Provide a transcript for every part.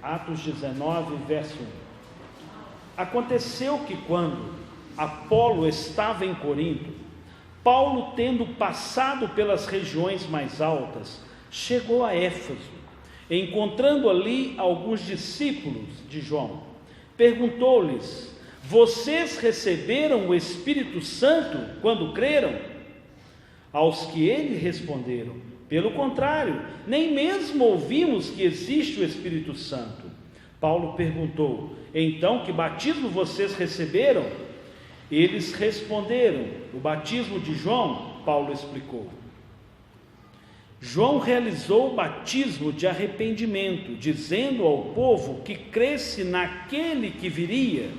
Atos 19, verso 1. Aconteceu que quando Apolo estava em Corinto, Paulo, tendo passado pelas regiões mais altas, chegou a Éfeso. Encontrando ali alguns discípulos de João, perguntou-lhes: vocês receberam o Espírito Santo quando creram? Aos que ele responderam: pelo contrário, nem mesmo ouvimos que existe o Espírito Santo. Paulo perguntou: então, que batismo vocês receberam? Eles responderam: o batismo de João. Paulo explicou: João realizou o batismo de arrependimento, dizendo ao povo que cresce naquele que viria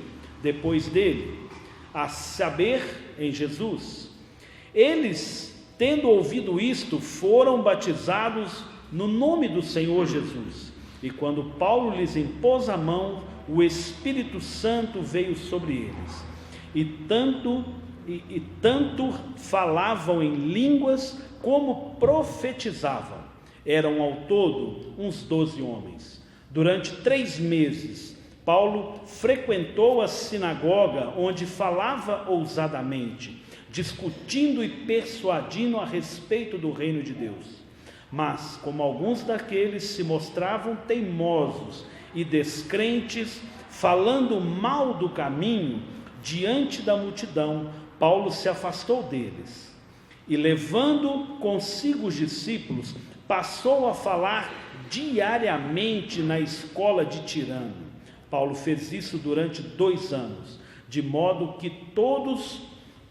depois dele, a saber, em Jesus. Eles, tendo ouvido isto, foram batizados no nome do Senhor Jesus. E quando Paulo lhes impôs a mão, o Espírito Santo veio sobre eles. E tanto falavam em línguas como profetizavam. Eram ao todo uns 12 homens. Durante 3 meses, Paulo frequentou a sinagoga, onde falava ousadamente, discutindo e persuadindo a respeito do reino de Deus. Mas, como alguns daqueles se mostravam teimosos e descrentes, falando mal do caminho diante da multidão, Paulo se afastou deles e, levando consigo os discípulos, passou a falar diariamente na escola de Tirano. Paulo fez isso durante 2 anos, de modo que todos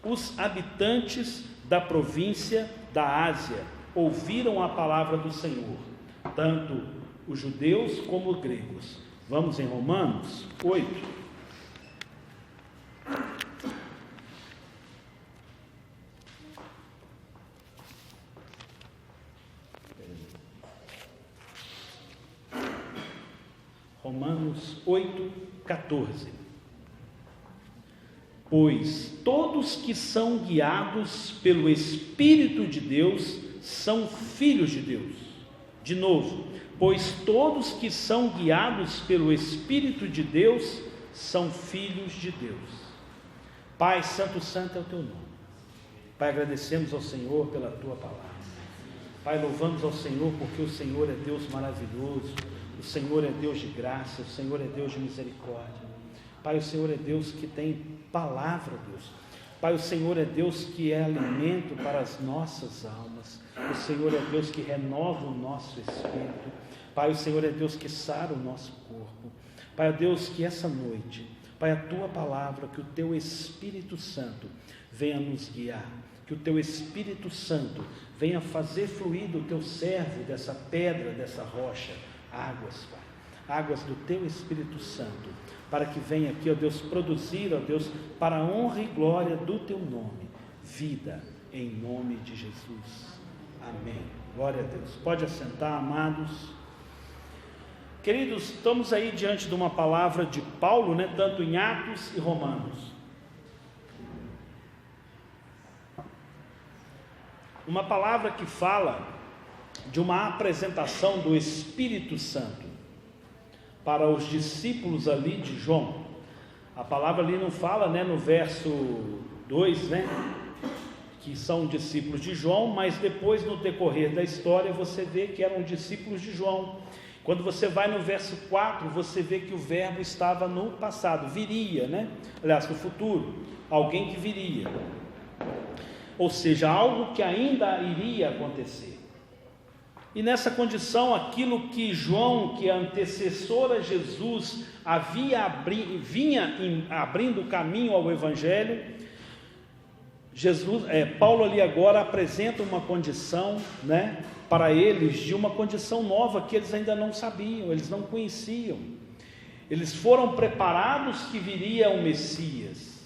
os habitantes da província da Ásia ouviram a palavra do Senhor, tanto os judeus como os gregos. Vamos em Romanos 8. Romanos 8, 14. Pois todos que são guiados pelo Espírito de Deus são filhos de Deus. De novo, pois todos que são guiados pelo Espírito de Deus são filhos de Deus. Pai, santo é o teu nome. Pai, agradecemos ao Senhor pela tua palavra. Pai, louvamos ao Senhor porque o Senhor é Deus maravilhoso. O Senhor é Deus de graça, o Senhor é Deus de misericórdia. Pai, o Senhor é Deus que tem palavra, Deus. Pai, o Senhor é Deus que é alimento para as nossas almas. O Senhor é Deus que renova o nosso espírito. Pai, o Senhor é Deus que sara o nosso corpo. Pai, ó Deus, que essa noite, Pai, a tua palavra, que o teu Espírito Santo venha nos guiar. Que o teu Espírito Santo venha fazer fluir do teu servo, dessa pedra, dessa rocha, águas, Pai, águas do teu Espírito Santo, para que venha aqui, ó Deus, produzir, ó Deus, para a honra e glória do teu nome, vida, em nome de Jesus, amém. Glória a Deus. Pode assentar, amados. Queridos, estamos aí diante de uma palavra de Paulo, né, tanto em Atos e Romanos. Uma palavra que fala de uma apresentação do Espírito Santo para os discípulos ali de João. A palavra ali não fala, né, no verso 2, né, que são discípulos de João, mas depois, no decorrer da história, você vê que eram discípulos de João. Quando você vai no verso 4, você vê que o verbo estava no passado, viria, né, aliás, no futuro, alguém que viria, ou seja, algo que ainda iria acontecer. E nessa condição, aquilo que João, que é antecessor a Jesus, vinha abrindo caminho ao Evangelho, Paulo ali agora apresenta uma condição, né, para eles, de uma condição nova que eles ainda não sabiam, eles não conheciam. Eles foram preparados que viria o Messias,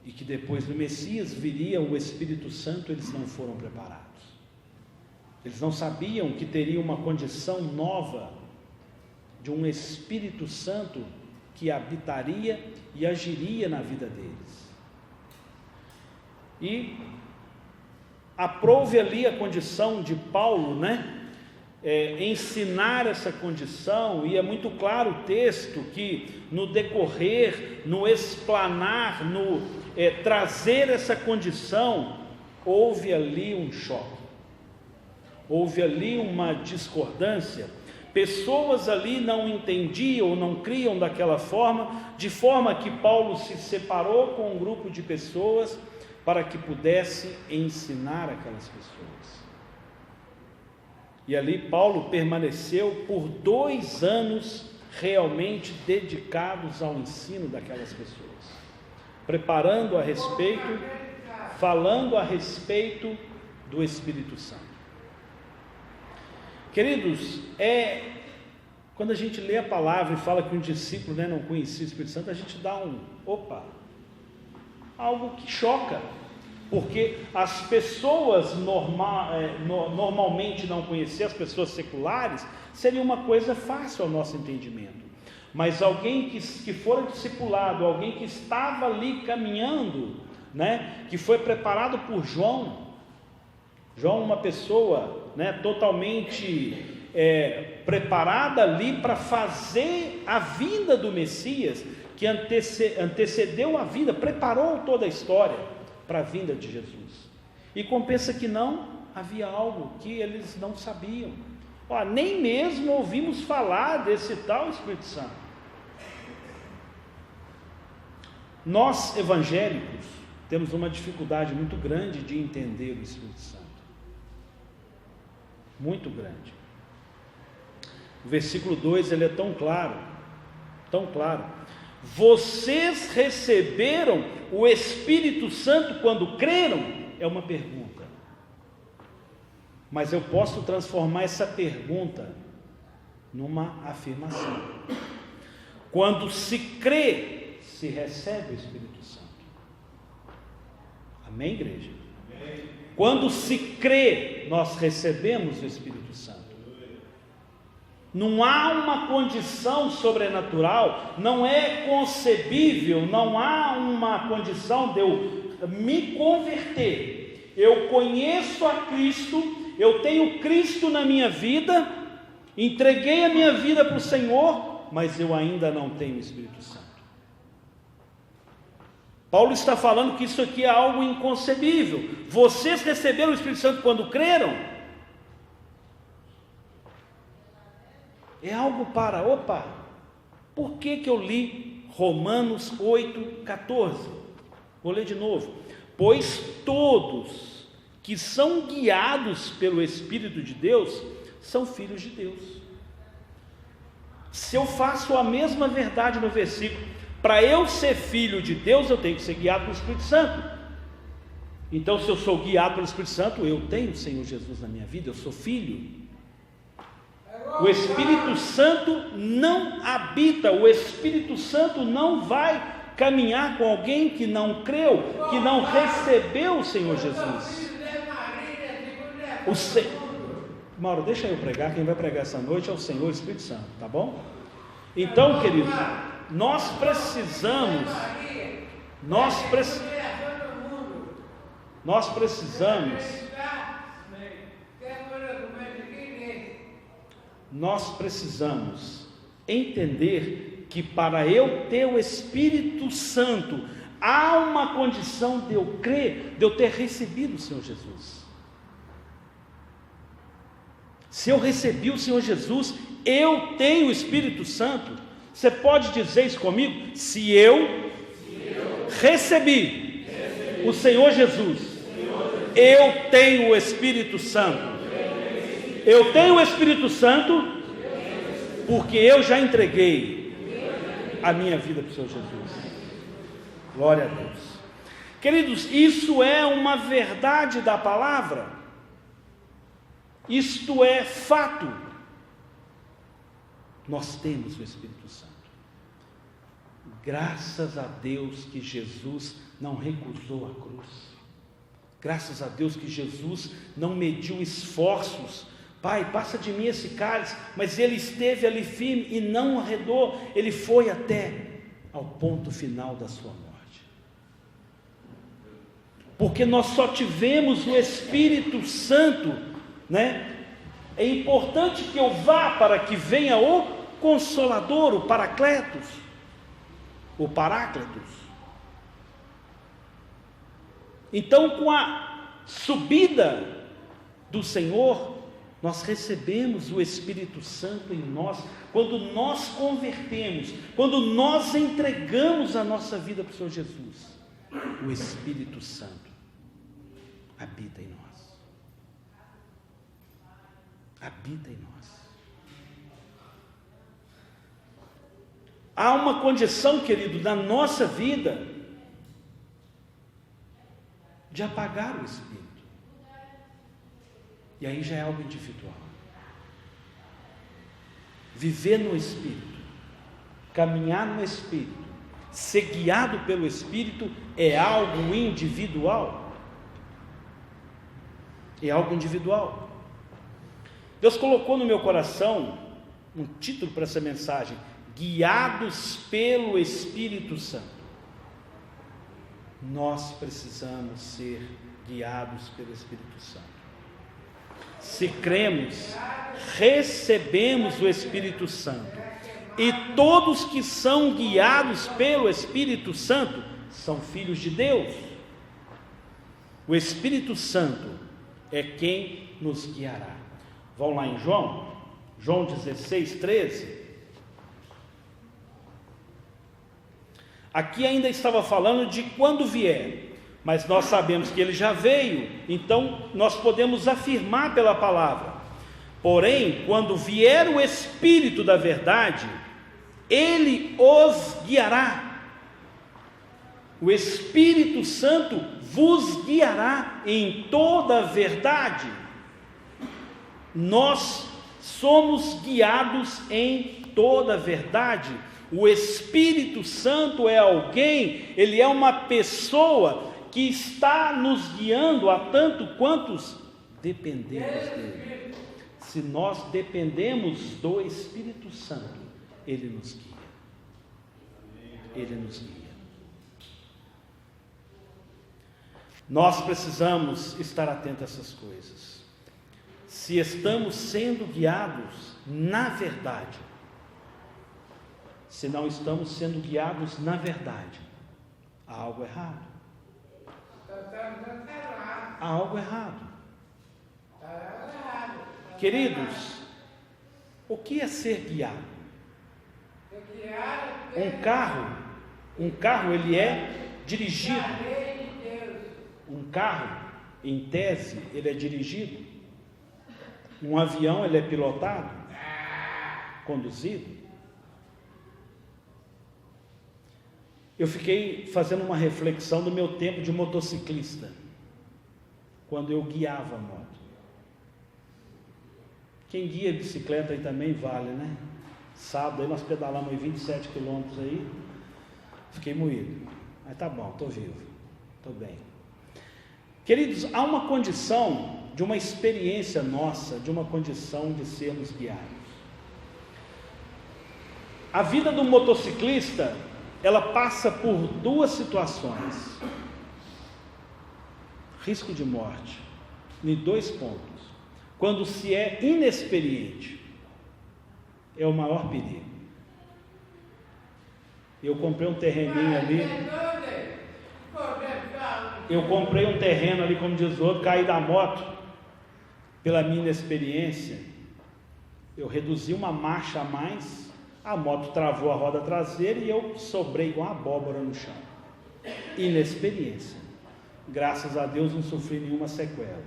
e que depois do Messias viria o Espírito Santo. Eles não foram preparados. Eles não sabiam que teria uma condição nova de um Espírito Santo que habitaria e agiria na vida deles. E aprove ali a condição de Paulo, né, ensinar essa condição, e é muito claro o texto que no decorrer, no explanar, no trazer essa condição, houve ali um choque, houve ali uma discordância, pessoas ali não entendiam ou não criam daquela forma, de forma que Paulo se separou com um grupo de pessoas para que pudesse ensinar aquelas pessoas. E ali Paulo permaneceu por 2 anos realmente dedicados ao ensino daquelas pessoas, preparando a respeito, falando a respeito do Espírito Santo. Queridos, quando a gente lê a palavra e fala que um discípulo não conhecia o Espírito Santo, a gente dá algo que choca, porque as pessoas normalmente não conheciam, as pessoas seculares, seria uma coisa fácil ao nosso entendimento, mas alguém que fora discipulado, alguém que estava ali caminhando, que foi preparado por João, uma pessoa totalmente preparada ali para fazer a vinda do Messias, que antecedeu a vida, preparou toda a história para a vinda de Jesus, e compensa que não havia algo que eles não sabiam. Nem mesmo ouvimos falar desse tal Espírito Santo. Nós evangélicos temos uma dificuldade muito grande de entender o Espírito Santo, muito grande. O versículo 2 ele é tão claro, tão claro. Vocês receberam o Espírito Santo quando creram? É uma pergunta, mas eu posso transformar essa pergunta numa afirmação. Quando se crê, se recebe o Espírito Santo. Amém, igreja? Amém. Quando se crê, nós recebemos o Espírito Santo. Não há uma condição sobrenatural, não é concebível, não há uma condição de eu me converter. Eu conheço a Cristo, eu tenho Cristo na minha vida, entreguei a minha vida para o Senhor, mas eu ainda não tenho o Espírito Santo. Paulo está falando que isso aqui é algo inconcebível. Vocês receberam o Espírito Santo quando creram? É algo para, por que eu li Romanos 8,14? Vou ler de novo. Pois todos que são guiados pelo Espírito de Deus, são filhos de Deus. Se eu faço a mesma verdade no versículo, para eu ser filho de Deus, eu tenho que ser guiado pelo Espírito Santo. Então, se eu sou guiado pelo Espírito Santo, eu tenho o Senhor Jesus na minha vida, eu sou filho. O Espírito Santo não habita, o Espírito Santo não vai caminhar com alguém que não creu, que não recebeu o Senhor Jesus. Mauro, deixa eu pregar, quem vai pregar essa noite é o Senhor Espírito Santo, tá bom? Então, queridos, nós precisamos entender que para eu ter o Espírito Santo, há uma condição de eu crer, de eu ter recebido o Senhor Jesus. Se eu recebi o Senhor Jesus, eu tenho o Espírito Santo. Você pode dizer isso comigo? Se eu recebi o Senhor Jesus, eu tenho o Espírito Santo. Eu tenho o Espírito Santo porque eu já entreguei a minha vida para o Senhor Jesus. Glória a Deus. Queridos, isso é uma verdade da palavra. Isto é fato. Nós temos o Espírito Santo. Graças a Deus que Jesus não recusou a cruz. Graças a Deus que Jesus não mediu esforços. Pai, passa de mim esse cálice, mas ele esteve ali firme e não arredou, ele foi até ao ponto final da sua morte. Porque nós só tivemos o Espírito Santo, É importante que eu vá para que venha o Consolador, o Paracletos, o Paráclitos. Então, com a subida do Senhor, nós recebemos o Espírito Santo em nós, quando nós convertemos, quando nós entregamos a nossa vida para o Senhor Jesus, o Espírito Santo habita em nós, habita em nós. Há uma condição, querido, na nossa vida, de apagar o Espírito, e aí já é algo individual. Viver no Espírito, caminhar no Espírito, ser guiado pelo Espírito é algo individual. É algo individual. Deus colocou no meu coração um título para essa mensagem: guiados pelo Espírito Santo. Nós precisamos ser guiados pelo Espírito Santo. Se cremos, recebemos o Espírito Santo, e todos que são guiados pelo Espírito Santo são filhos de Deus. O Espírito Santo é quem nos guiará. Vão lá em João 16, 13. Aqui ainda estava falando de quando vier, mas nós sabemos que ele já veio, então nós podemos afirmar pela palavra. Porém, quando vier o Espírito da verdade, ele os guiará. O Espírito Santo vos guiará em toda a verdade. Nós somos guiados em toda a verdade. O Espírito Santo é alguém, ele é uma pessoa que está nos guiando a tanto quantos dependemos dele. Se nós dependemos do Espírito Santo, ele nos guia. Ele nos guia. Nós precisamos estar atentos a essas coisas. Se estamos sendo guiados na verdade, se não estamos sendo guiados na verdade, há algo errado. Há algo errado. Queridos, o que é ser guiado? Um carro ele é dirigido. Um carro, em tese, ele é dirigido. Um avião, ele é pilotado, conduzido. Eu fiquei fazendo uma reflexão do meu tempo de motociclista, quando eu guiava a moto. Quem guia bicicleta aí também vale, né? Sábado aí nós pedalamos aí 27 quilômetros aí, fiquei moído, mas tá bom, estou vivo, estou bem. Queridos, há uma condição de uma experiência nossa, de uma condição de sermos guiados. A vida do motociclista, ela passa por duas situações: risco de morte, em 2 pontos. Quando se é inexperiente, é o maior perigo. Eu comprei um terreninho ali, como diz o outro, caí da moto. Pela minha inexperiência, eu reduzi uma marcha a mais, a moto travou a roda traseira e eu sobrei igual uma abóbora no chão. Inexperiência. Graças a Deus não sofri nenhuma sequela.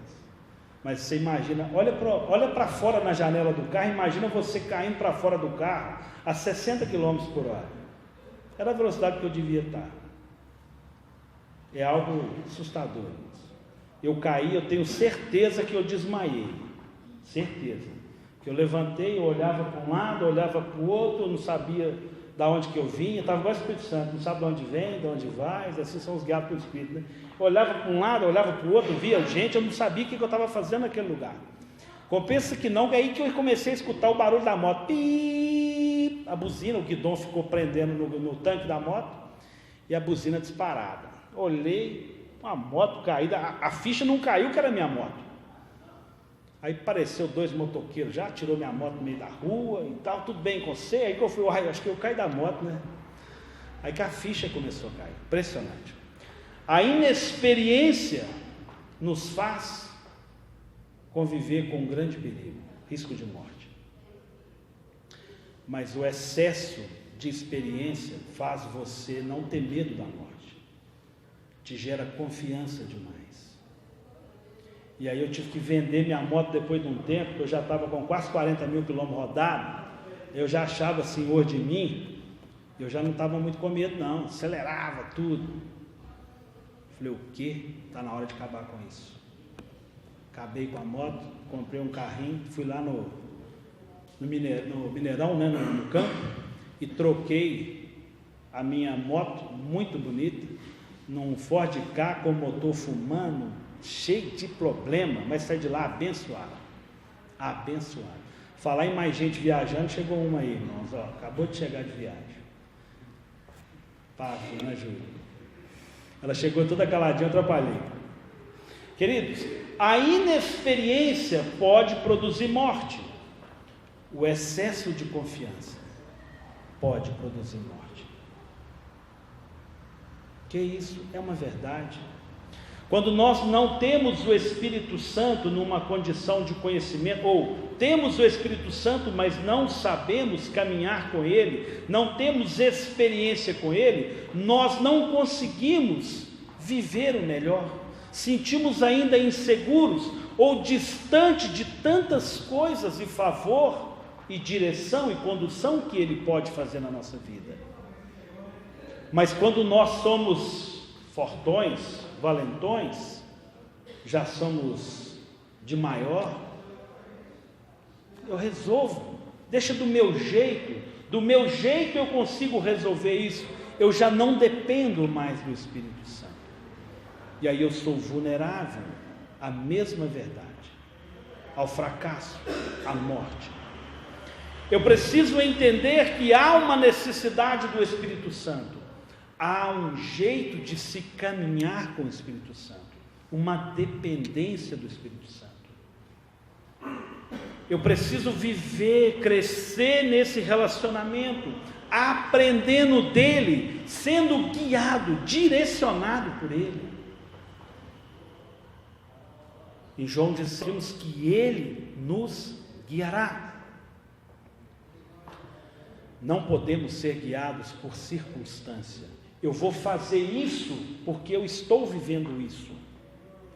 Mas você imagina, olha para fora na janela do carro, imagina você caindo para fora do carro a 60 km por hora. Era a velocidade que eu devia estar. É algo assustador. Eu caí, eu tenho certeza que eu desmaiei. Certeza. Que eu levantei, eu olhava para um lado, olhava para o outro, eu não sabia de onde que eu vinha, estava igual o Espírito Santo, não sabe de onde vem, de onde vai, assim são os guiados pelo Espírito, né? Eu olhava para um lado, eu olhava para o outro, via gente, eu não sabia o que eu estava fazendo naquele lugar. Compensa que não, é aí que eu comecei a escutar o barulho da moto, piip, a buzina, o guidão ficou prendendo no tanque da moto, e a buzina disparada. Olhei, uma moto caída, a ficha não caiu que era minha moto. Aí apareceu 2 motoqueiros, já tirou minha moto no meio da rua e tal, tudo bem com você? Aí que eu fui, acho que eu caí da moto, né? Aí que a ficha começou a cair, impressionante. A inexperiência nos faz conviver com um grande perigo, risco de morte. Mas o excesso de experiência faz você não ter medo da morte, te gera confiança demais. E aí eu tive que vender minha moto depois de um tempo, que eu já estava com quase 40 mil quilômetros rodados, eu já achava senhor de mim, eu já não estava muito com medo não, acelerava tudo. Falei, o quê? Está na hora de acabar com isso. Acabei com a moto, comprei um carrinho, fui lá no Mineirão, né, no campo, e troquei a minha moto, muito bonita, num Ford Ka com motor fumando, cheio de problema, mas sai de lá abençoado. Falar em mais gente viajando, chegou uma aí, irmãos, ó, acabou de chegar de viagem. Pátria, né, Júlia? Ela chegou toda caladinha, eu atrapalhei. Queridos, a inexperiência pode produzir morte. O excesso de confiança pode produzir morte. Que isso? É uma verdade. Quando nós não temos o Espírito Santo numa condição de conhecimento, ou temos o Espírito Santo, mas não sabemos caminhar com Ele, não temos experiência com Ele, nós não conseguimos viver o melhor, sentimos ainda inseguros ou distante de tantas coisas e favor e direção e condução que Ele pode fazer na nossa vida. Mas quando nós somos fortões, valentões, já somos de maior, eu resolvo, deixa do meu jeito eu consigo resolver isso, eu já não dependo mais do Espírito Santo, e aí eu sou vulnerável à mesma verdade, ao fracasso, à morte. Eu preciso entender que há uma necessidade do Espírito Santo, há um jeito de se caminhar com o Espírito Santo, uma dependência do Espírito Santo. Eu preciso viver, crescer nesse relacionamento, aprendendo dele, sendo guiado, direcionado por ele. Em João dizemos que ele nos guiará. Não podemos ser guiados por circunstância. Eu vou fazer isso porque eu estou vivendo isso.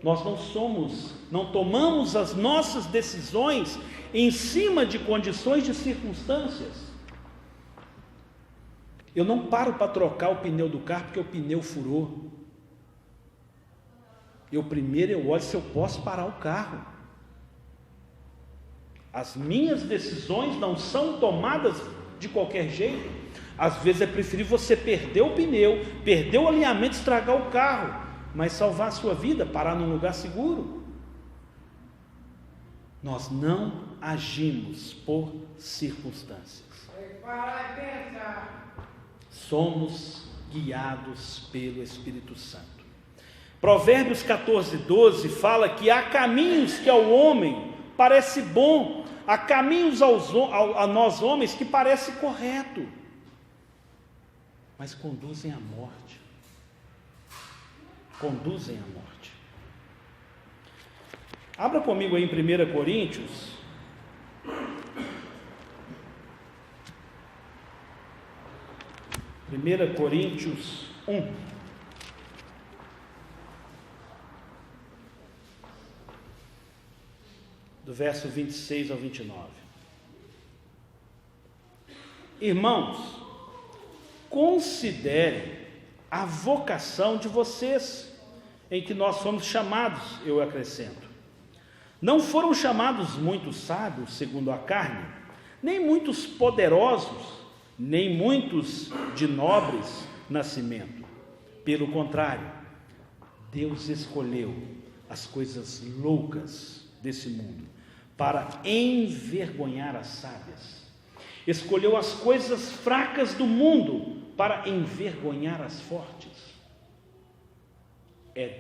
Nós não tomamos as nossas decisões em cima de condições de circunstâncias. Eu não paro para trocar o pneu do carro porque o pneu furou. Primeiro eu olho se eu posso parar o carro. As minhas decisões não são tomadas de qualquer jeito. Às vezes é preferível você perder o pneu, perder o alinhamento, estragar o carro, mas salvar a sua vida, parar num lugar seguro. Nós não agimos por circunstâncias. Somos guiados pelo Espírito Santo. Provérbios 14:12 fala que há caminhos que ao homem parece bom, há caminhos a nós homens que parece correto, mas conduzem à morte. Conduzem à morte. Abra comigo aí em 1 Coríntios. Primeira Coríntios 1. Do verso 26 ao 29. Irmãos, considere a vocação de vocês, em que nós somos chamados, eu acrescento. Não foram chamados muitos sábios, segundo a carne, nem muitos poderosos, nem muitos de nobres nascimento. Pelo contrário, Deus escolheu as coisas loucas desse mundo para envergonhar as sábias. Escolheu as coisas fracas do mundo para envergonhar as fortes.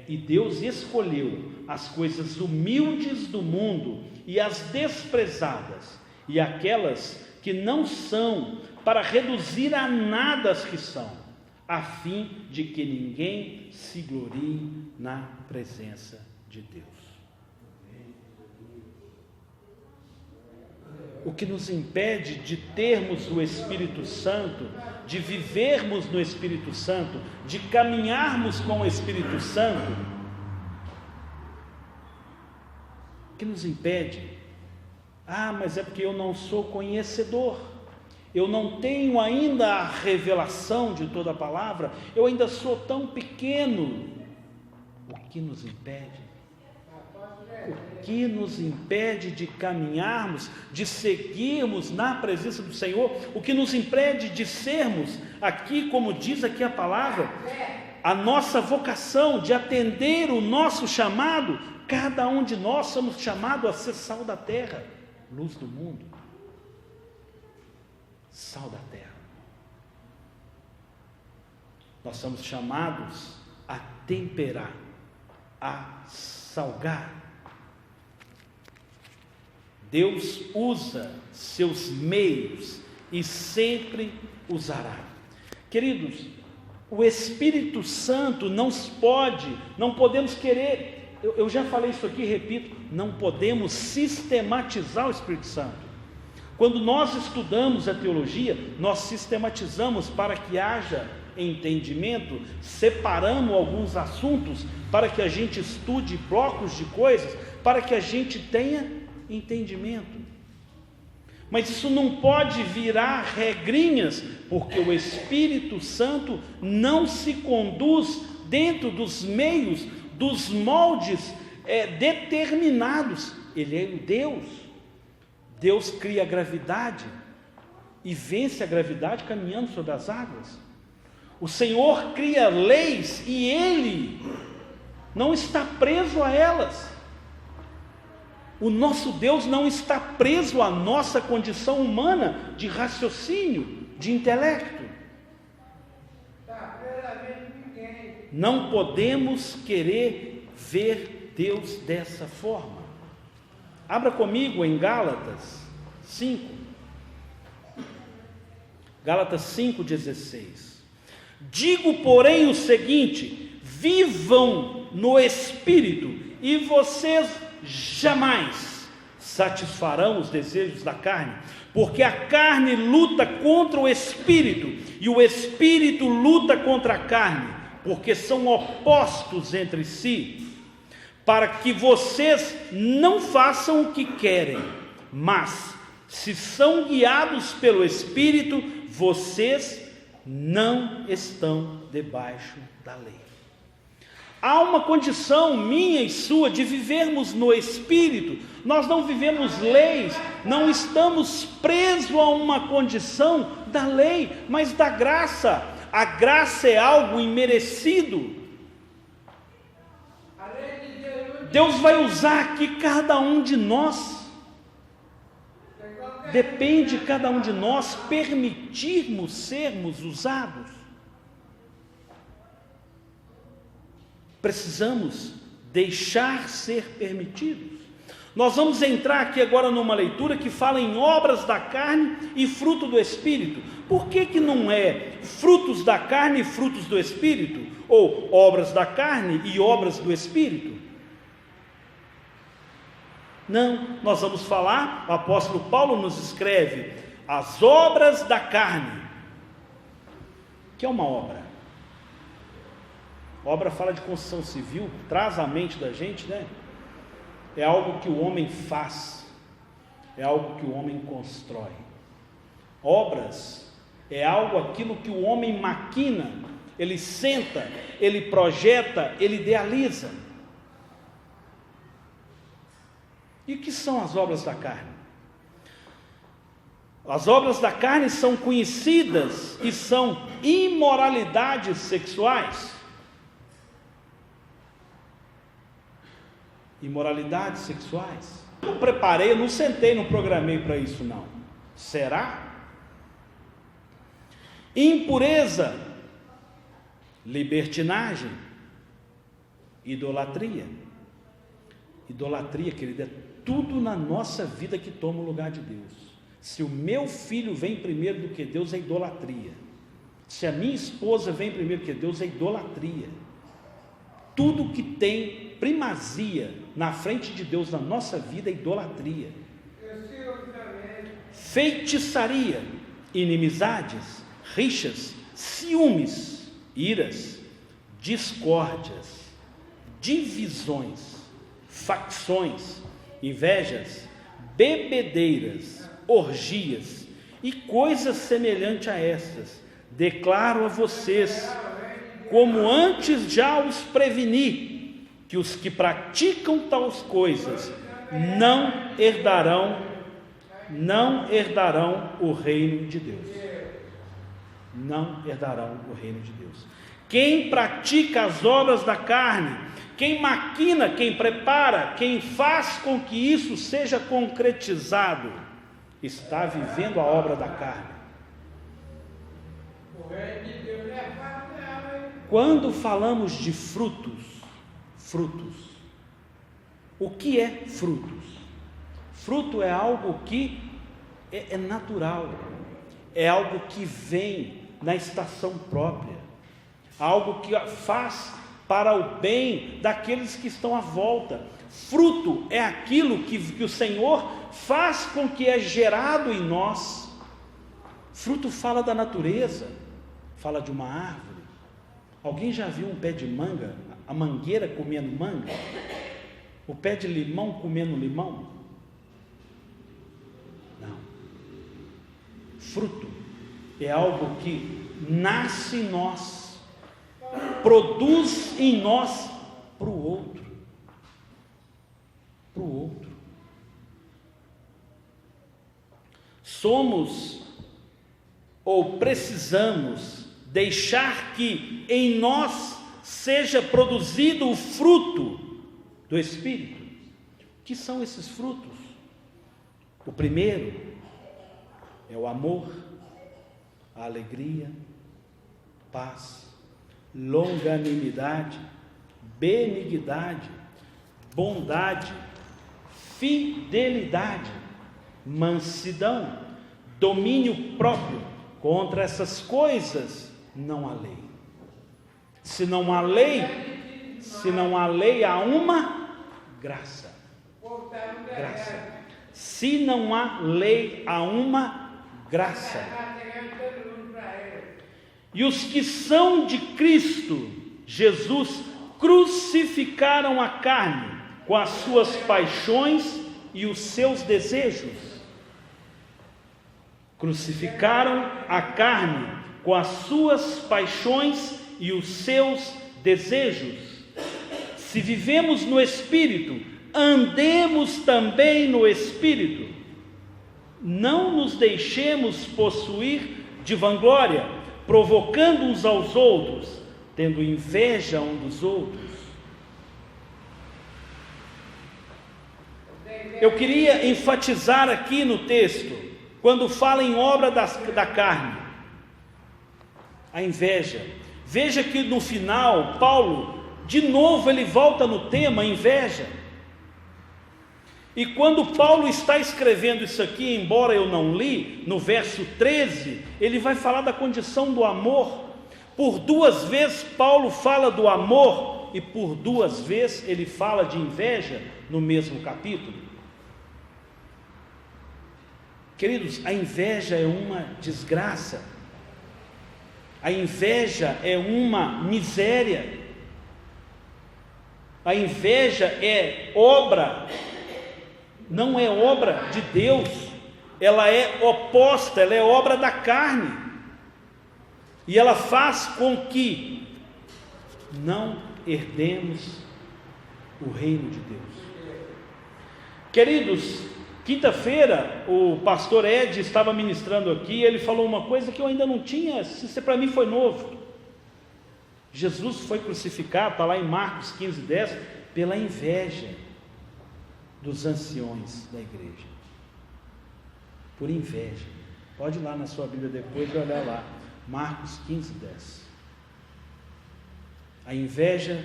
E Deus escolheu as coisas humildes do mundo e as desprezadas, e aquelas que não são, para reduzir a nada as que são, a fim de que ninguém se glorie na presença de Deus. O que nos impede de termos o Espírito Santo, de vivermos no Espírito Santo, de caminharmos com o Espírito Santo, o que nos impede? Mas é porque eu não sou conhecedor, eu não tenho ainda a revelação de toda a palavra, eu ainda sou tão pequeno. O que nos impede? O que nos impede de caminharmos, de seguirmos na presença do Senhor? O que nos impede de sermos, aqui, como diz aqui a palavra, a nossa vocação, de atender o nosso chamado? Cada um de nós somos chamados a ser sal da terra, luz do mundo. Sal da terra. Nós somos chamados a temperar, a salgar. Deus usa seus meios e sempre usará. Queridos, o Espírito Santo não podemos querer, eu já falei isso aqui, repito, não podemos sistematizar o Espírito Santo. Quando nós estudamos a teologia, nós sistematizamos para que haja entendimento, separamos alguns assuntos para que a gente estude blocos de coisas, para que a gente tenha entendimento. Mas isso não pode virar regrinhas, porque o Espírito Santo não se conduz dentro dos meios, dos moldes determinados. Ele é Deus. Deus cria a gravidade e vence a gravidade caminhando sobre as águas. O Senhor cria leis e Ele não está preso a elas. O nosso Deus não está preso à nossa condição humana de raciocínio, de intelecto. Não podemos querer ver Deus dessa forma. Abra comigo em Gálatas 5. Gálatas 5,16. Digo, porém, o seguinte: vivam no Espírito, e vocês jamais satisfarão os desejos da carne, porque a carne luta contra o Espírito, e o Espírito luta contra a carne, porque são opostos entre si, para que vocês não façam o que querem. Mas, se são guiados pelo Espírito, vocês não estão debaixo da lei. Há uma condição minha e sua de vivermos no Espírito. Nós não vivemos leis, não estamos presos a uma condição da lei, mas da graça. A graça é algo imerecido. Deus vai usar aqui cada um de nós. Depende de cada um de nós permitirmos sermos usados. Precisamos deixar ser permitidos. Nós vamos entrar aqui agora numa leitura que fala em obras da carne e fruto do Espírito. Por que não é frutos da carne e frutos do Espírito? Ou obras da carne e obras do Espírito? Não, nós vamos falar, o apóstolo Paulo nos escreve, as obras da carne. Que é uma obra? Obra fala de construção civil, traz à mente da gente, né? É algo que o homem faz, é algo que o homem constrói. Obras é aquilo que o homem maquina, ele senta, ele projeta, ele idealiza. E o que são as obras da carne? As obras da carne são conhecidas e são imoralidades sexuais. Imoralidades sexuais. Eu preparei, eu não sentei, não programei para isso não. Será? Impureza, libertinagem, idolatria. Idolatria, querida, é tudo na nossa vida que toma o lugar de Deus. Se o meu filho vem primeiro do que Deus, é idolatria. Se a minha esposa vem primeiro que Deus, é idolatria. Tudo que tem primazia na frente de Deus na nossa vida é idolatria. Feitiçaria, inimizades, rixas, ciúmes, iras, discórdias, divisões, facções, invejas, bebedeiras, orgias e coisas semelhantes a estas. Declaro a vocês, como antes já os preveni, que os que praticam tais coisas não herdarão o reino de Deus. Não herdarão o reino de Deus. Quem pratica as obras da carne, quem maquina, quem prepara, quem faz com que isso seja concretizado, está vivendo a obra da carne. Quando falamos de frutos, o que é frutos? Fruto é algo que é natural, é algo que vem na estação própria, algo que faz para o bem daqueles que estão à volta. Fruto é aquilo que o Senhor faz com que é gerado em nós. Fruto fala da natureza, fala de uma árvore. Alguém já viu um pé de manga, a mangueira comendo manga? O pé de limão comendo limão? Não. Fruto é algo que nasce em nós, produz em nós para o outro. Para o outro. Somos ou precisamos deixar que em nós seja produzido o fruto do Espírito. O que são esses frutos? O primeiro é o amor, a alegria, paz, longanimidade, benignidade, bondade, fidelidade, mansidão, domínio próprio. Contra essas coisas não há lei. Se não há lei, há uma graça. Se não há lei, há uma graça. E os que são de Cristo Jesus crucificaram a carne com as suas paixões e os seus desejos. Crucificaram a carne com as suas paixões e os seus desejos. Se vivemos no Espírito, andemos também no Espírito. Não nos deixemos possuir de vanglória, provocando uns aos outros, tendo inveja um dos outros. Eu queria enfatizar aqui no texto, quando fala em obra da carne, a inveja. Veja que no final, Paulo, de novo ele volta no tema inveja. E quando Paulo está escrevendo isso aqui, embora eu não li, no verso 13, ele vai falar da condição do amor. Por 2 vezes Paulo fala do amor e por 2 vezes ele fala de inveja no mesmo capítulo. Queridos, a inveja é uma desgraça, a inveja é uma miséria, a inveja é obra, não é obra de Deus, ela é oposta, ela é obra da carne, e ela faz com que não herdemos o reino de Deus. Queridos, quinta-feira, o pastor Ed estava ministrando aqui, ele falou uma coisa que eu ainda não tinha, isso para mim foi novo. Jesus foi crucificado, está lá em Marcos 15:10, pela inveja dos anciões da igreja. Por inveja. Pode ir lá na sua Bíblia depois e olhar lá, Marcos 15:10. A inveja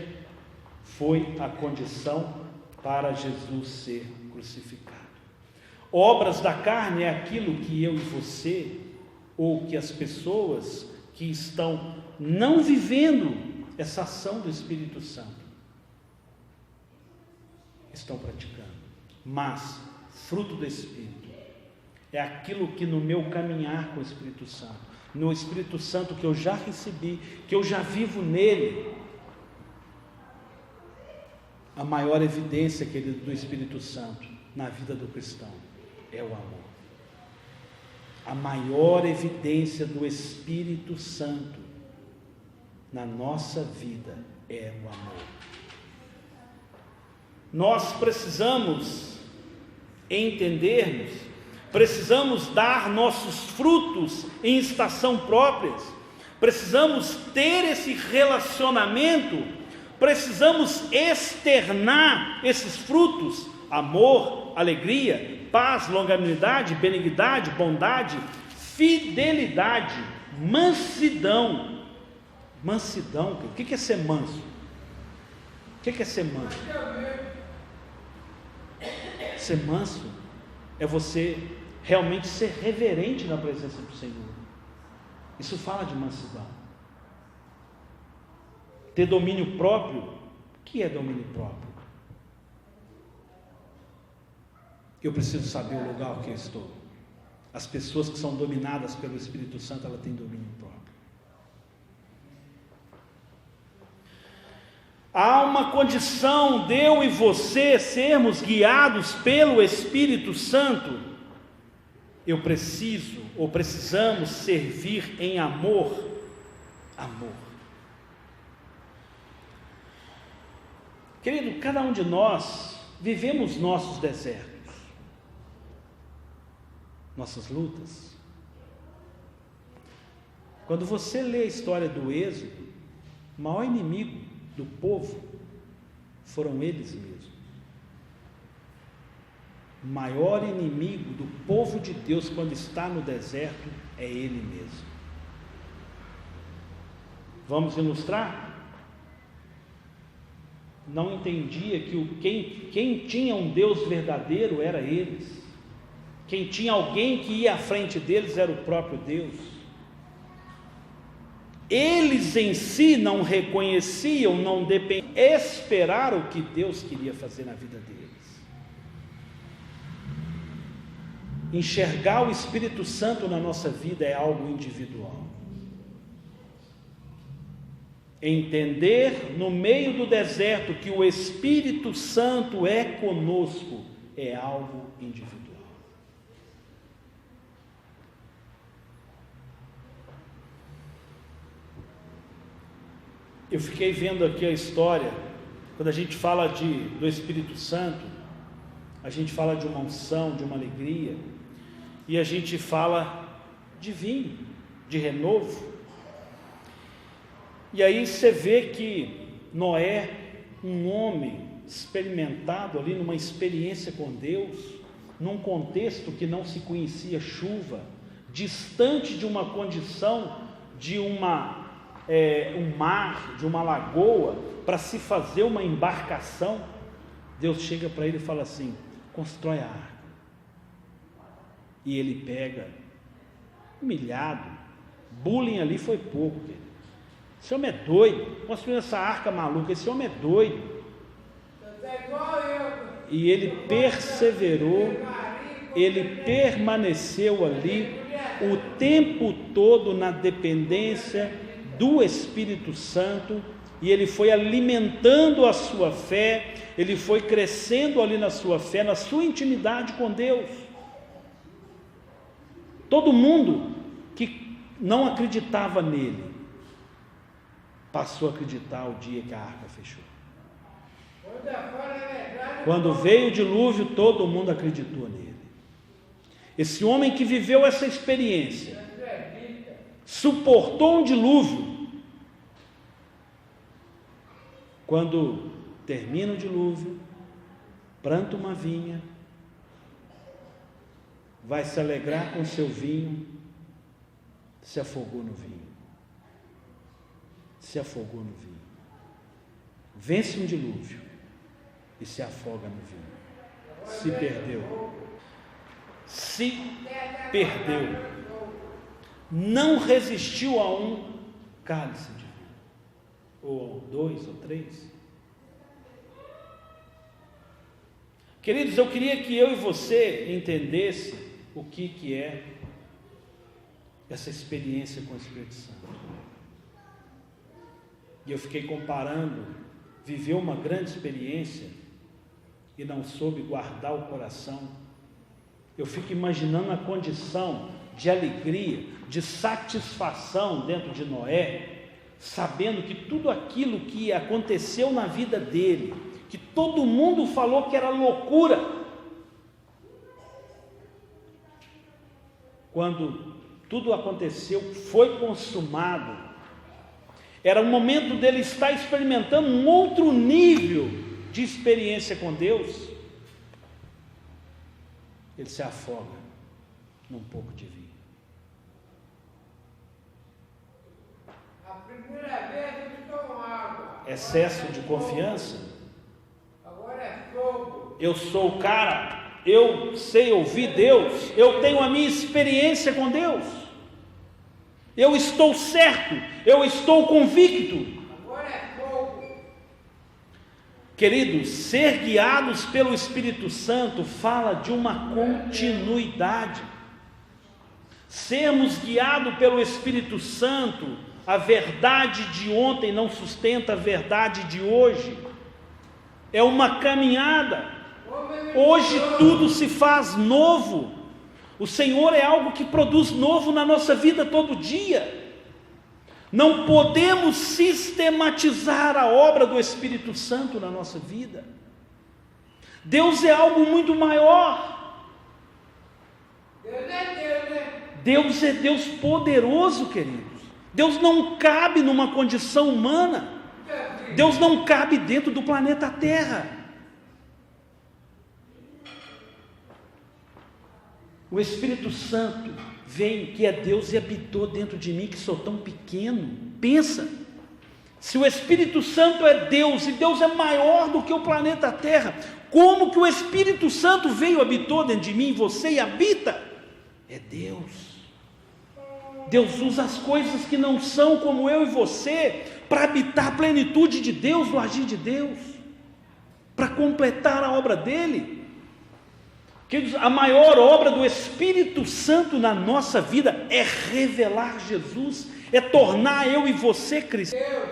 foi a condição para Jesus ser crucificado. crucificado. Obras da carne é aquilo que eu e você, ou que as pessoas que estão não vivendo essa ação do Espírito Santo estão praticando. Mas fruto do Espírito é aquilo que no meu caminhar com o Espírito Santo, no Espírito Santo que eu já recebi, que eu já vivo nele, a maior evidência, querido, do Espírito Santo na vida do cristão é o amor. A maior evidência do Espírito Santo na nossa vida é o amor. Nós precisamos entendermos, precisamos dar nossos frutos em estação próprias, precisamos ter esse relacionamento, precisamos externar esses frutos: amor, alegria, paz, longanimidade, benignidade, bondade, fidelidade, mansidão. Mansidão, o que é ser manso? O que é ser manso? Ser manso é você realmente ser reverente na presença do Senhor. Isso fala de mansidão. Ter domínio próprio. O que é domínio próprio? Eu preciso saber o lugar que eu estou. As pessoas que são dominadas pelo Espírito Santo, elas têm domínio próprio. Há uma condição de eu e você sermos guiados pelo Espírito Santo. Eu preciso, ou precisamos servir em amor. Amor. Querido, cada um de nós vivemos nossos desertos, nossas lutas. Quando você lê a história do Êxodo, o maior inimigo do povo foram eles mesmos. O maior inimigo do povo de Deus quando está no deserto é ele mesmo. Vamos ilustrar? Não entendia que quem tinha um Deus verdadeiro era eles. Quem tinha alguém que ia à frente deles era o próprio Deus. Eles em si não reconheciam, não dependiam, esperaram o que Deus queria fazer na vida deles. Enxergar o Espírito Santo na nossa vida é algo individual. Entender no meio do deserto que o Espírito Santo é conosco é algo individual. Eu fiquei vendo aqui a história, quando a gente fala do Espírito Santo, a gente fala de uma unção, de uma alegria, e a gente fala de vinho, de renovo. E aí você vê que Noé, um homem experimentado ali numa experiência com Deus, num contexto que não se conhecia chuva, distante de uma condição de um mar, de uma lagoa, para se fazer uma embarcação. Deus chega para ele e fala assim: constrói a arca. E ele pega, humilhado, bullying ali foi pouco, querido. Esse homem é doido, construindo essa arca maluca, esse homem é doido. E ele perseverou, ele permaneceu ali o tempo todo na dependência do Espírito Santo, e ele foi alimentando a sua fé, ele foi crescendo ali na sua fé, na sua intimidade com Deus. Todo mundo que não acreditava nele passou a acreditar o dia que a arca fechou. Quando veio o dilúvio, todo mundo acreditou nele. Esse homem que viveu essa experiência, suportou um dilúvio. Quando termina o dilúvio, planta uma vinha, vai se alegrar com seu vinho, se afogou no vinho. Se afogou no vinho. Vence um dilúvio e se afoga no vinho. se perdeu. Se perdeu. Não resistiu a um cálice de vinho, ou 2 ou 3. Queridos, eu queria que eu e você entendesse o que é essa experiência com o Espírito Santo. E eu fiquei comparando, viveu uma grande experiência e não soube guardar o coração. Eu fico imaginando a condição de alegria, de satisfação dentro de Noé, sabendo que tudo aquilo que aconteceu na vida dele, que todo mundo falou que era loucura, quando tudo aconteceu, foi consumado, era o momento dele estar experimentando um outro nível de experiência com Deus. Ele se afoga num pouco de vinho. A primeira vez ele tomou água. Excesso de confiança. Agora é fogo. Eu sou o cara, eu sei ouvir Deus, eu tenho a minha experiência com Deus, eu estou certo, eu estou convicto. Agora é fogo. Queridos, ser guiados pelo Espírito Santo fala de uma continuidade. Sermos guiados pelo Espírito Santo, a verdade de ontem não sustenta a verdade de hoje. É uma caminhada. Hoje tudo se faz novo. O Senhor é algo que produz novo na nossa vida todo dia. Não podemos sistematizar a obra do Espírito Santo na nossa vida. Deus é algo muito maior. Deus é Deus, né? Deus é Deus poderoso, queridos. Deus não cabe numa condição humana. Deus não cabe dentro do planeta Terra. O Espírito Santo vem, que é Deus, e habitou dentro de mim, que sou tão pequeno. Pensa, se o Espírito Santo é Deus, e Deus é maior do que o planeta Terra, como que o Espírito Santo veio, habitou dentro de mim, você, e habita? É Deus. Deus usa as coisas que não são como eu e você, para habitar a plenitude de Deus, o agir de Deus, para completar a obra dele. Queridos, a maior obra do Espírito Santo na nossa vida é revelar Jesus, é tornar eu e você cristãos.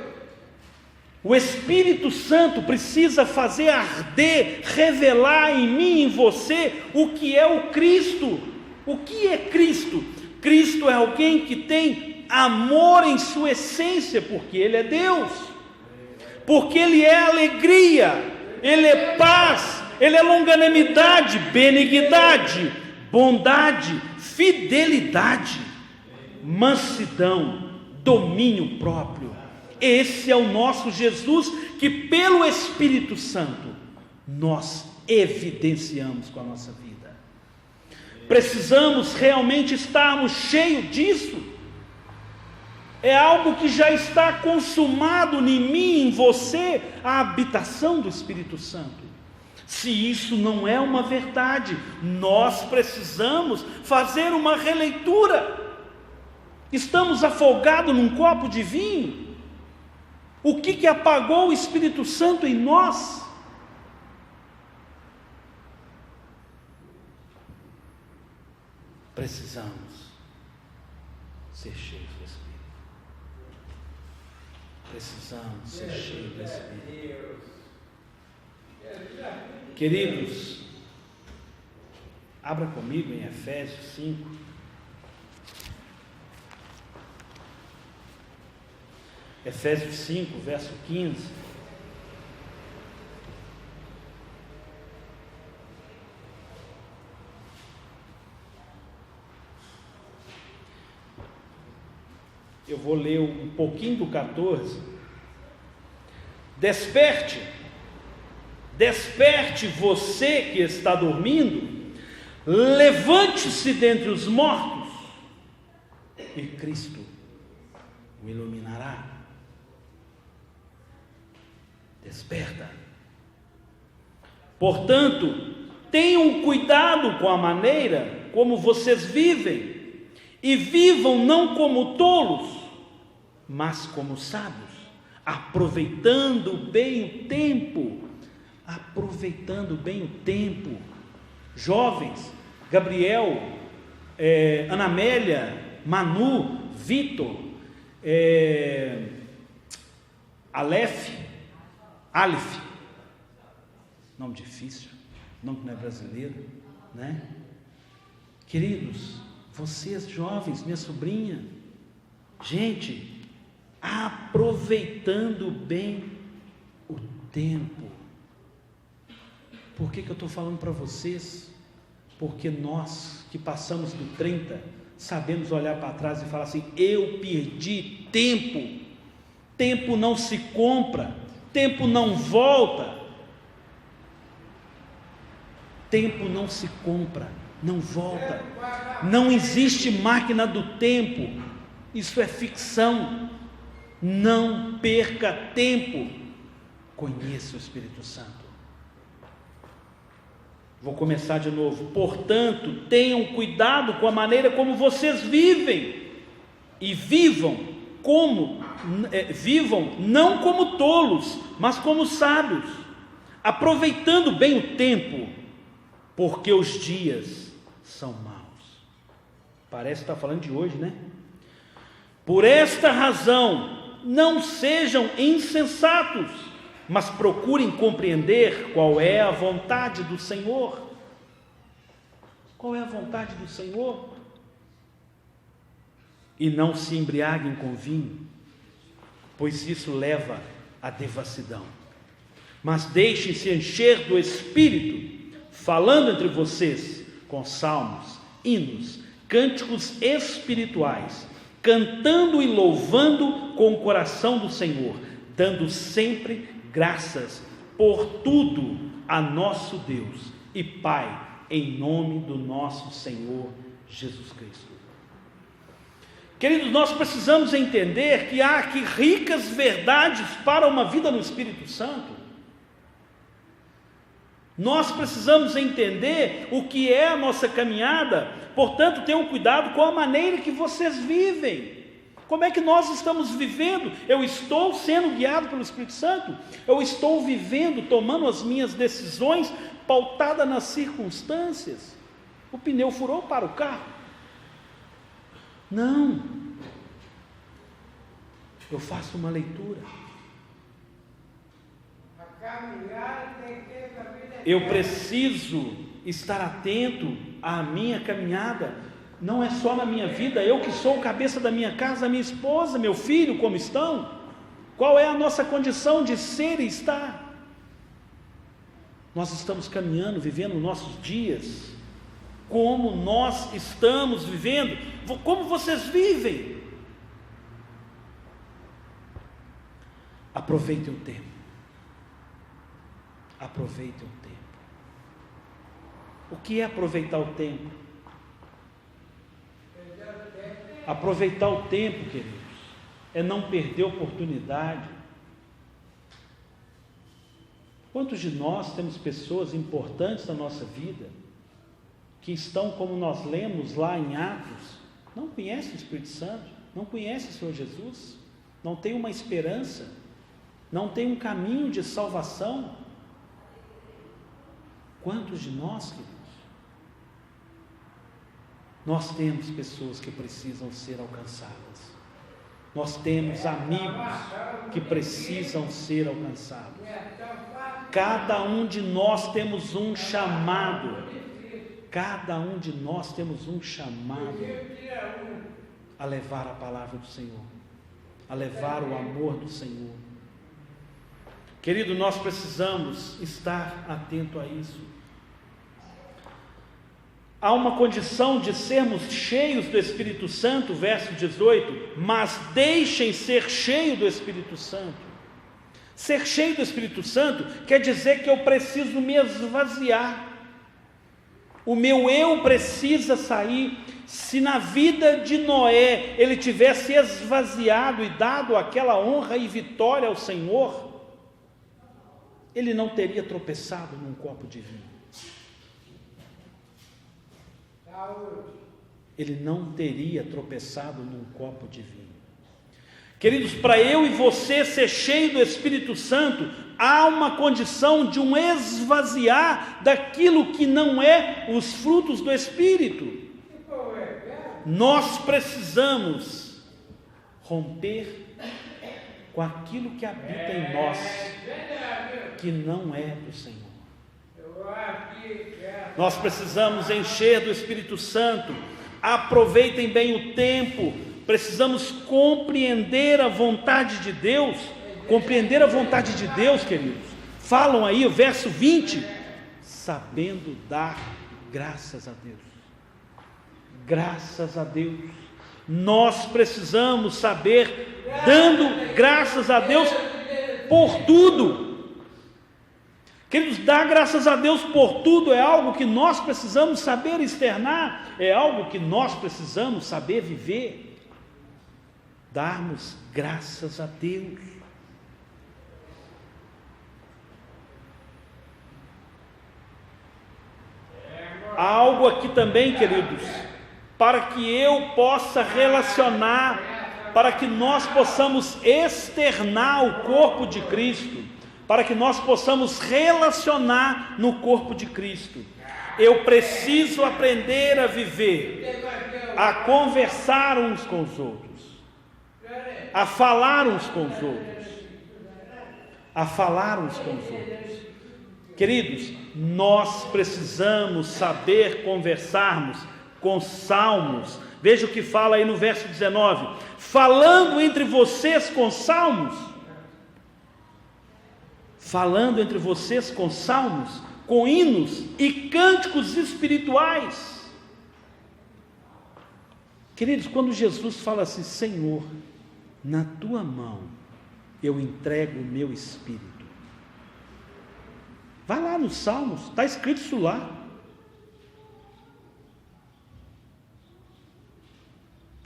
O Espírito Santo precisa fazer arder, revelar em mim e em você o que é o Cristo. O que é Cristo? Cristo é alguém que tem amor em sua essência, porque Ele é Deus, porque Ele é alegria, Ele é paz, Ele é longanimidade, benignidade, bondade, fidelidade, mansidão, domínio próprio. Esse é o nosso Jesus, que pelo Espírito Santo nós evidenciamos com a nossa vida. Precisamos realmente estarmos cheios disso. É algo que já está consumado em mim, em você, a habitação do Espírito Santo. Se isso não é uma verdade, nós precisamos fazer uma releitura. Estamos afogados num copo de vinho. O que apagou o Espírito Santo em nós? Precisamos ser cheios do Espírito. Precisamos ser cheios do Espírito. Queridos, abra comigo em Efésios 5. Efésios 5, verso 15. Eu vou ler um pouquinho do 14. Desperte você que está dormindo, levante-se dentre os mortos, e Cristo o iluminará. Desperta. Portanto, tenham cuidado com a maneira como vocês vivem, e vivam não como tolos, mas como sábios, aproveitando bem o tempo. Aproveitando bem o tempo. Jovens, Gabriel, Ana Amélia, Manu, Vitor, Aleph, nome difícil, nome que não é brasileiro, né? Queridos, vocês jovens, minha sobrinha, gente, aproveitando bem o tempo. Por que eu estou falando para vocês? Porque nós que passamos do 30, sabemos olhar para trás e falar assim: eu perdi tempo. Tempo não se compra, tempo não volta. Tempo não se compra, não volta. Não existe máquina do tempo. Isso é ficção. Não perca tempo. Conheça o Espírito Santo. Vou começar de novo. Portanto, tenham cuidado com a maneira como vocês vivem, e vivam não como tolos, mas como sábios, aproveitando bem o tempo, porque os dias são maus. Parece que está falando de hoje, né? Por esta razão, não sejam insensatos, mas procurem compreender qual é a vontade do Senhor. Qual é a vontade do Senhor? E não se embriaguem com vinho, pois isso leva à devassidão. Mas deixem-se encher do Espírito, falando entre vocês com salmos, hinos, cânticos espirituais, cantando e louvando com o coração do Senhor, dando sempre graças por tudo a nosso Deus e Pai, em nome do nosso Senhor Jesus Cristo. Queridos, nós precisamos entender que há aqui ricas verdades para uma vida no Espírito Santo. Nós precisamos entender o que é a nossa caminhada. Portanto, tenham cuidado com a maneira que vocês vivem. Como é que nós estamos vivendo? Eu estou sendo guiado pelo Espírito Santo? Eu estou vivendo, tomando as minhas decisões pautada nas circunstâncias? O pneu furou, para o carro? Não. Eu faço uma leitura. Eu preciso estar atento à minha caminhada. Não é só na minha vida, eu que sou o cabeça da minha casa, minha esposa, meu filho, como estão? Qual é a nossa condição de ser e estar? Nós estamos caminhando, vivendo nossos dias, como nós estamos vivendo, como vocês vivem. Aproveitem o tempo. Aproveitem o tempo. O que é aproveitar o tempo? Aproveitar o tempo, queridos, é não perder oportunidade. Quantos de nós temos pessoas importantes na nossa vida, que estão, como nós lemos lá em Atos, não conhecem o Espírito Santo, não conhecem o Senhor Jesus, não tem uma esperança, não tem um caminho de salvação? Quantos de nós, queridos? Nós temos pessoas que precisam ser alcançadas. Nós temos amigos que precisam ser alcançados. Cada um de nós temos um chamado. Cada um de nós temos um chamado a levar a palavra do Senhor, a levar o amor do Senhor. Querido, nós precisamos estar atento a isso. Há uma condição de sermos cheios do Espírito Santo, verso 18, mas deixem ser cheio do Espírito Santo. Ser cheio do Espírito Santo quer dizer que eu preciso me esvaziar. O meu eu precisa sair. Se na vida de Noé ele tivesse esvaziado e dado aquela honra e vitória ao Senhor, ele não teria tropeçado num copo de vinho. ele não teria tropeçado num copo de vinho. Queridos, para eu e você ser cheio do Espírito Santo, há uma condição de um esvaziar daquilo que não é os frutos do Espírito. Nós precisamos romper com aquilo que habita em nós, que não é do Senhor. Nós precisamos encher do Espírito Santo. Aproveitem bem o tempo. Precisamos compreender a vontade de Deus. Compreender a vontade de Deus, queridos. Falam aí o verso 20: sabendo dar graças a Deus. Graças a Deus. Nós precisamos saber, dando graças a Deus por tudo. Queridos, dar graças a Deus por tudo é algo que nós precisamos saber externar, é algo que nós precisamos saber viver. Darmos graças a Deus. Há algo aqui também, queridos, para que eu possa relacionar, para que nós possamos externar o corpo de Cristo, para que nós possamos relacionar no corpo de Cristo. Eu preciso aprender a viver, a conversar uns com os outros, a falar uns com os outros, a falar uns com os outros. Queridos, nós precisamos saber conversarmos com salmos. Veja o que fala aí no verso 19: falando entre vocês com salmos. Falando entre vocês com salmos, com hinos e cânticos espirituais. Queridos, quando Jesus fala assim: Senhor, na tua mão eu entrego o meu espírito. Vai lá nos salmos, está escrito isso lá.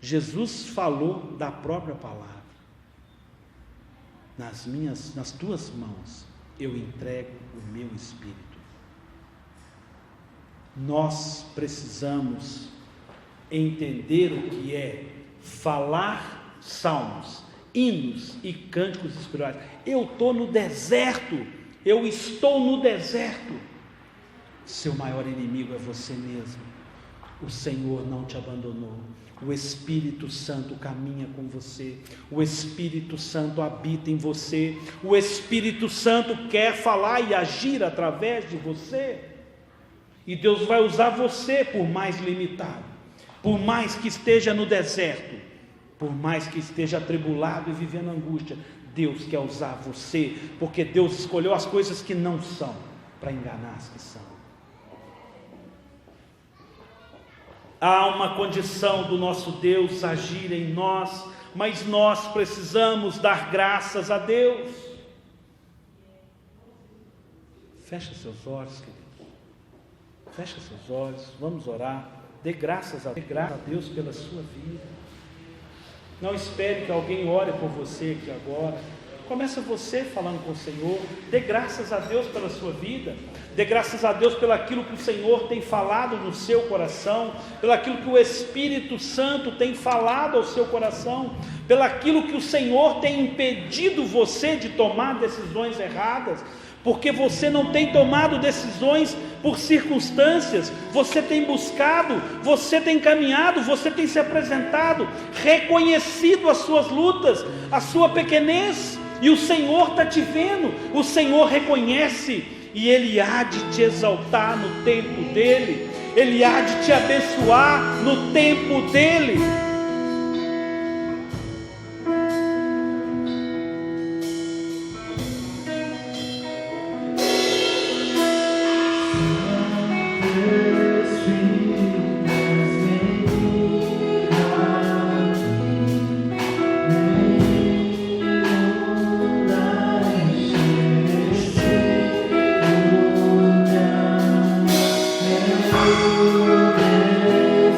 Jesus falou da própria palavra. Nas tuas mãos eu entrego o meu espírito. Nós precisamos entender o que é falar salmos, hinos e cânticos espirituais. Eu estou no deserto, eu estou no deserto. Seu maior inimigo é você mesmo. O Senhor não te abandonou. O Espírito Santo caminha com você, o Espírito Santo habita em você, o Espírito Santo quer falar e agir através de você, e Deus vai usar você, por mais limitado, por mais que esteja no deserto, por mais que esteja atribulado e vivendo angústia. Deus quer usar você, porque Deus escolheu as coisas que não são, para enganar as que são. Há uma condição do nosso Deus agir em nós, mas nós precisamos dar graças a Deus. Fecha seus olhos, querido. Fecha seus olhos, vamos orar. Dê graças a Deus pela sua vida. Não espere que alguém ore por você aqui agora. Começa você falando com o Senhor. Dê graças a Deus pela sua vida. Dê graças a Deus pelo aquilo que o Senhor tem falado no seu coração, pelo aquilo que o Espírito Santo tem falado ao seu coração, pelo aquilo que o Senhor tem impedido você de tomar decisões erradas, porque você não tem tomado decisões por circunstâncias, você tem buscado, você tem caminhado, você tem se apresentado, reconhecido as suas lutas, a sua pequenez, e o Senhor está te vendo, o Senhor reconhece, e Ele há de te exaltar no tempo dEle, Ele há de te abençoar no tempo dEle.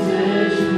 Desejo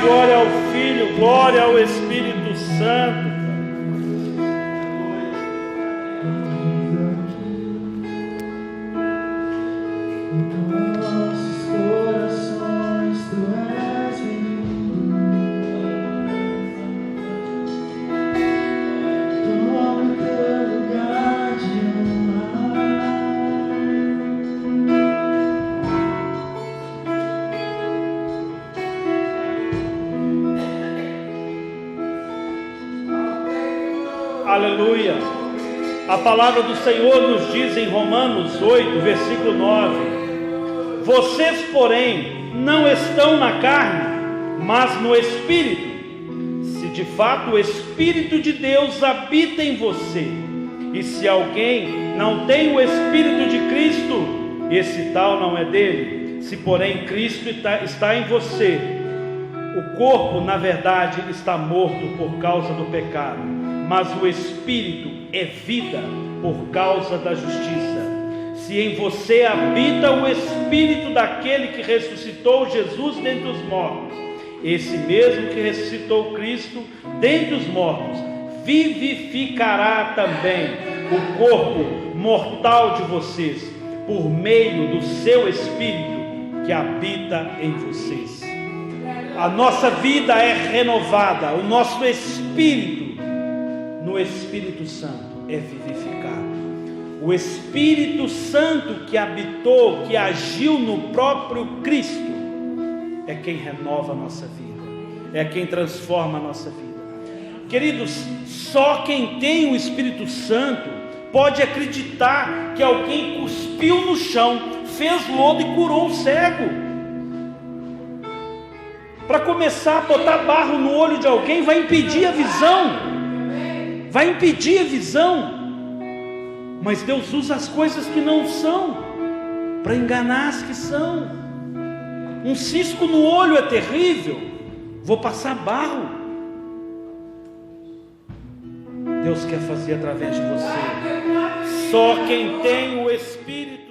Glória ao Filho, glória ao Espírito Santo. Nossos corações, tu és bem-vindo. Toma o teu lugar de honra. Aleluia. A palavra do Senhor nos diz em Romanos 8, versículo 9: vocês, porém, não estão na carne, mas no Espírito, se de fato o Espírito de Deus habita em você. E se alguém não tem o Espírito de Cristo, esse tal não é dele. Se porém Cristo está em você, o corpo, na verdade, está morto por causa do pecado, mas o Espírito é vida por causa da justiça. Se em você habita o Espírito daquele que ressuscitou Jesus dentre os mortos, esse mesmo que ressuscitou Cristo dentre os mortos, vivificará também o corpo mortal de vocês, por meio do seu Espírito que habita em vocês. A nossa vida é renovada, o nosso espírito no Espírito Santo é vivificado. O Espírito Santo que habitou, que agiu no próprio Cristo, é quem renova a nossa vida, é quem transforma a nossa vida. Queridos, só quem tem o Espírito Santo pode acreditar que alguém cuspiu no chão, fez lodo e curou um cego. Para começar a botar barro no olho de alguém vai impedir a visão, vai impedir a visão. Mas Deus usa as coisas que não são para enganar as que são. Um cisco no olho é terrível, vou passar barro. Deus quer fazer através de você. Só quem tem o Espírito